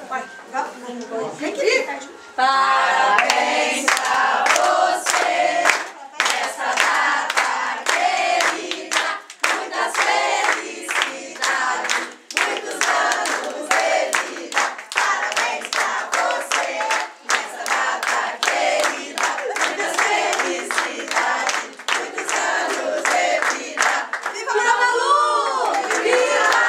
Vai, vamos. Quem queria? Parabéns pra você, nessa data querida, muitas felicidades, muitos anos de vida. Parabéns pra você, nessa data querida, muitas felicidades, muitos anos de vida. Viva Malu! Viva!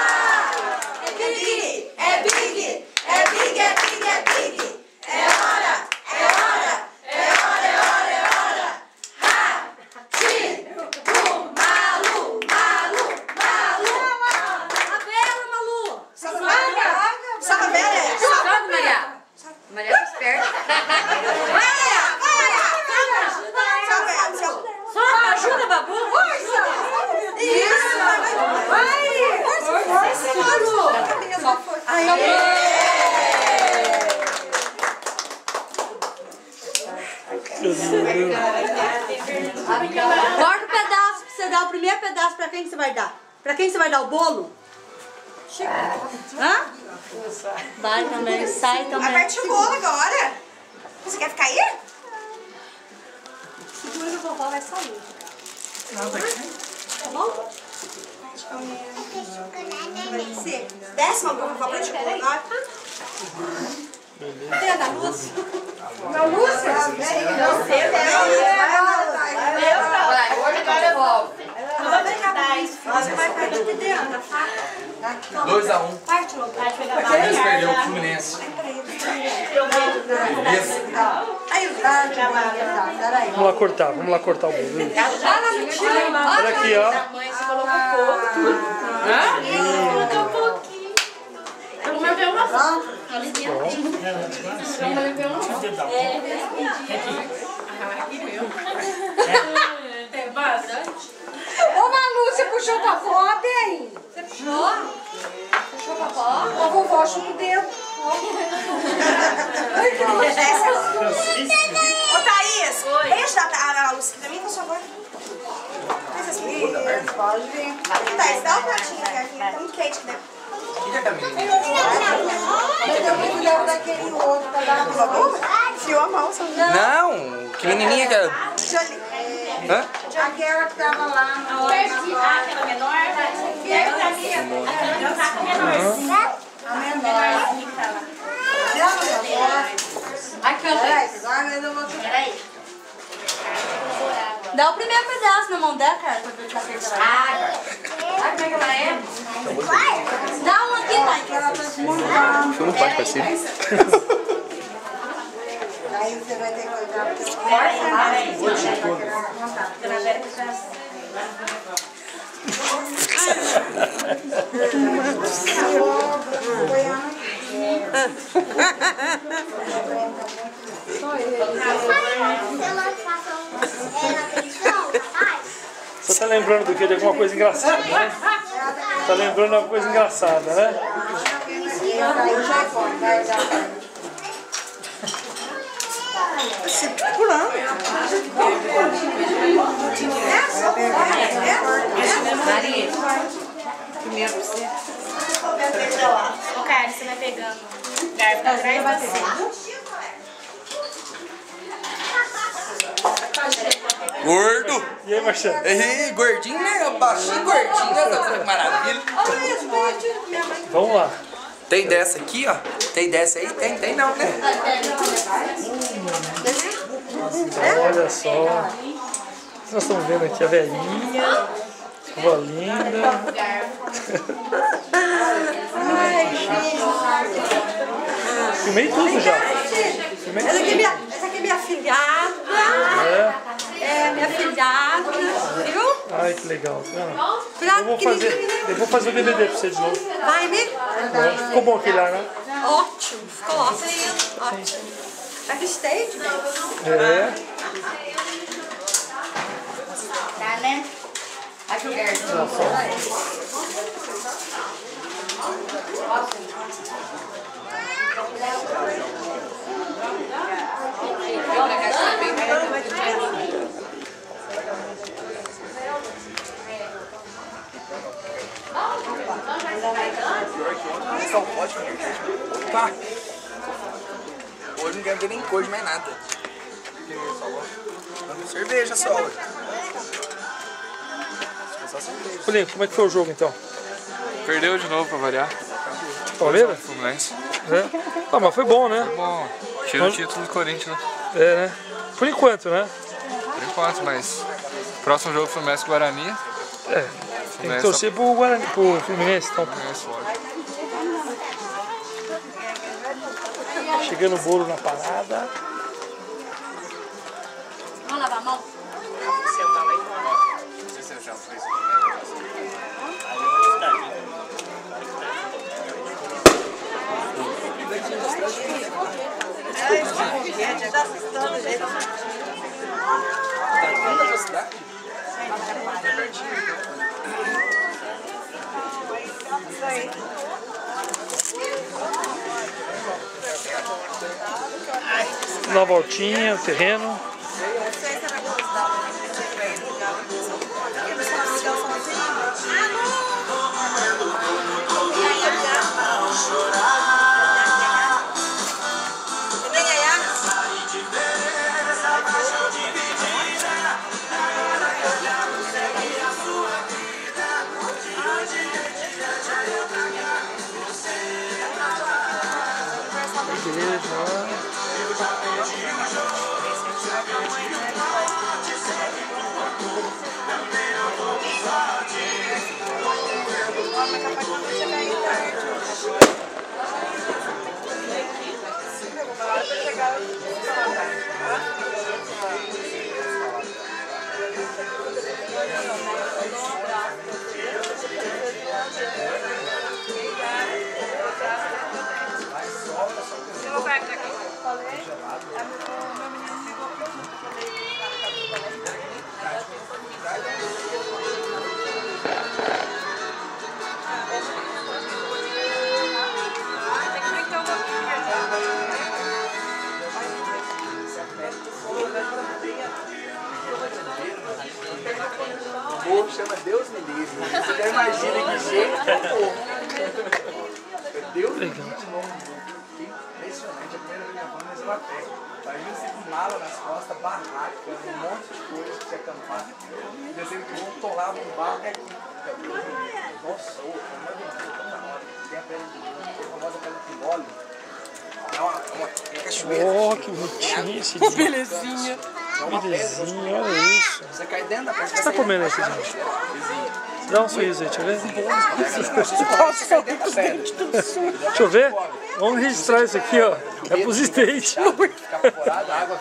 É big, é big, é big, é big, é big. É hora, é hora, é hora, é hora, é hora. Malu, Malu, Malu. A vela, Malu. Salva a vela, é. Sobe, Maria. Maria é esperta. Vai, Só ajuda, Babu. Força. Isso. Vai. Força, Malu. Aí. Corta o pedaço pra você dar o primeiro pedaço. Pra quem que você vai dar? Pra quem você vai dar o bolo? Hã? Vai também, sai também. Aperte o bolo agora. Você quer ficar aí? Segura que a vovó vai sair. Tá bom? Desce, Malu, vovó, aperte o bolo agora. Tem a da Lúcia? Da Lúcia? Você Vai, hoje agora eu volto. Não vai pegar pra isso, filho. Você vai partir de dentro, tá? 2-1. Parte logo. O Fluminense perdeu o Fluminense. Vamos lá cortar o bolo. Olha aqui, ó. A mãe se colocou pouco. Colocou um pouquinho. Vamos ver uma foto. Ali dentro. Vamos ver uma foto. Tem bastante. Ô, Malu, você puxou pra avó, bem? Você puxou? Puxou pra avó? A vovó chupa o dedo. Ô, Thaís, deixa a Lúcia aqui pra mim, por favor. Faz assim. Pode vir. Thaís, dá um pratinho aqui. Tá muito quente aqui dentro. Daquele outro pra dar uma Babu? Fiou a mão, só. Não, que menininha que é. Hã? aquela que tava lá na Aquela menor. a menor. Aqui, ó. Peraí. Dá o primeiro pedaço na mão dela, cara, pra ver se ela pega lá. Sabe como é que ela é? Dá uma aqui, pai, que ela tá desmontando. Filma pode parceiro. Aí você vai ter que olhar porque se força mais. Você tá lembrando do que? De alguma coisa engraçada, né? Tá lembrando de alguma coisa engraçada, né? Maria. Primeiro pra você. Ô, cara, você vai pegando. Garfo atrás de você. Gordo! E aí, Marcelo? Ei, gordinho, né? Baixinho, gordinho. Olha que maravilha. Vamos lá. Tem dessa aqui, ó. Tem dessa aí? Tem não, né? Olha só. Nós estamos vendo aqui a velhinha. Vó linda. Filmei tudo já. Filmei Essa aqui tudo. é minha filhada. É minha filhada. Viu? Ai, que legal. Filhada Eu vou fazer o DVD pra você de novo. Vai, né? Ficou bom aquele lá, né? Ótimo. Ficou ótimo. Ótimo. Backstage, né? É. Tá, né? Aqui o garfo. Só pode comer. Tá. Hoje não quero ver nem coisa, mais nada. Cerveja só hoje. Pulinho, como é que foi o jogo então? Perdeu de novo pra variar. Palmeiras? Fluminense. É. Ah, mas foi bom, né? Bom, tira o título do Corinthians, né? É, né? Por enquanto, né? Por enquanto, mas próximo jogo Fluminense Guarani. É. Tem que torcer pro Guarani, pro Fluminense, então. Fluminense, lógico. Chegando o bolo na parada. Vamos lavar a mão? Uma voltinha, o terreno. O povo chama Deus me livre. Você já imagina que jeito que é o povo. Deus me livre de novo. Impressionante. A primeira vez minha avó nasceu a pé. Imagina você com mala nas costas, barraca, um monte de coisa que você acampar. E eu sempre que vou tolar um barco é aqui. Nossa, como é tão da hora. Tem a pele de famosa pele de óleo. É uma cachoeira. Oh, que bonitinho esse dia. Belezinha. Belezinha, olha isso. Você cai dentro da pedra. O que você tá comendo aí, gente? Dá um sorriso aí, deixa eu ver. Deixa eu ver. Vamos registrar isso aqui, ó. É pros dentes.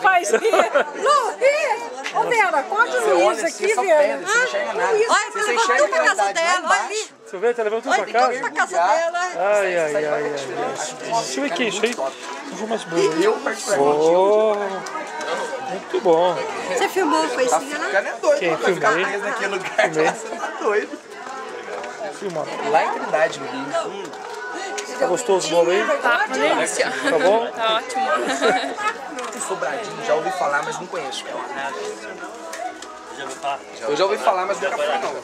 Faz rir. Luiz! Ô, Vera, conta o Luiz aqui, Vera. Você não enxerga nada. Olha, Você enxerga a pra casa realidade lá dela, olha ali. embaixo. Deixa eu ver, tá levando tudo pra casa? Pra casa dela. Ai, ai, ai, ai. Deixa eu ver aqui, isso aí. Não vou mais bolo. Eu, particularmente, Oh, muito bom. Você filmou, foi tá assim, né? ficando é doido. Quem? Vai ficar Filmei. preso naquele lugar lá, você tá doido. Filma. Lá em Trindade, no Rio. Tá gostoso o bolo aí? Tá, uma delícia. Tá bom? Tá ótimo. Sobradinho, já ouvi falar, mas não conheço. Eu já ouvi falar, mas nunca fui, não.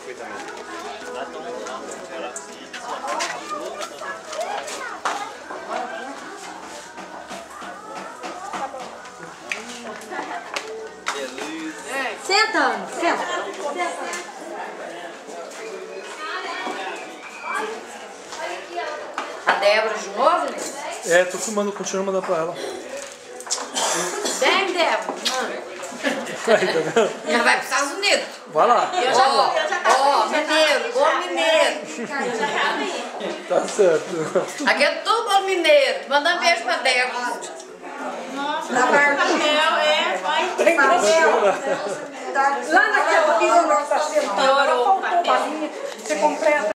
Senta, Ana, senta. A Débora de novo, né? É, tô filmando, continuando mandando pra ela. Vem, Débora. Mano. Aí, tá vendo? Já vai pros Estados Unidos. Vai lá. Ó, mineiro, bolo mineiro. Tá certo. Aqui é tudo bolo mineiro. Mandando beijo pra Débora. Lá naquela fila que tá sentando, faltou balinha. Você completa.